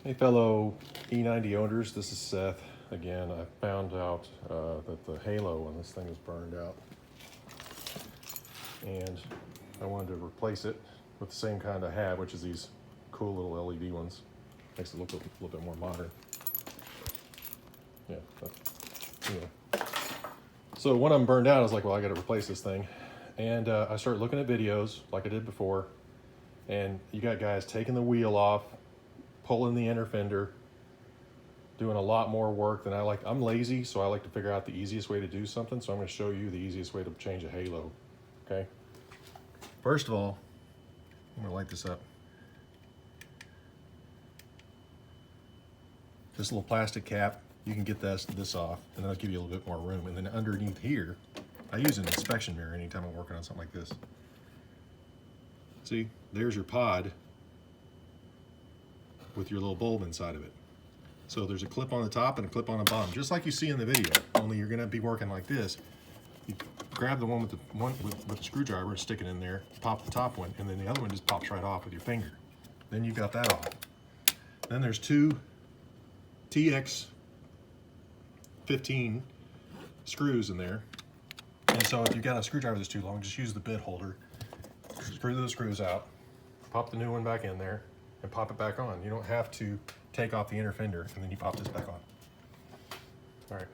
Hey fellow E90 owners, this is Seth. Again, I found out that the halo on this thing is burned out. And I wanted to replace it with the same kind I had, which is these cool little LED ones. Makes it look a little bit more modern. Yeah, anyway. So when I'm burned out, I was like, well, I gotta replace this thing. And I started looking at videos like I did before. And you got guys taking the wheel off, pulling the inner fender, doing a lot more work than I like. I'm lazy, so I like to figure out the easiest way to do something. So I'm going to show you the easiest way to change a halo. Okay. First of all, I'm going to light this up. This little plastic cap, you can get this off, and that'll give you a little bit more room. And then underneath here, I use an inspection mirror anytime I'm working on something like this. See, there's your pod with your little bulb inside of it. So there's a clip on the top and a clip on the bottom, just like you see in the video, only you're gonna be working like this. You grab the one with the screwdriver and stick it in there, pop the top one, and then the other one just pops right off with your finger. Then you've got that off. Then there's two TX 15 screws in there. And so if you've got a screwdriver that's too long, just use the bit holder, screw those screws out, pop the new one back in there, and pop it back on. You don't have to take off the inner fender and then you pop this back on. All right.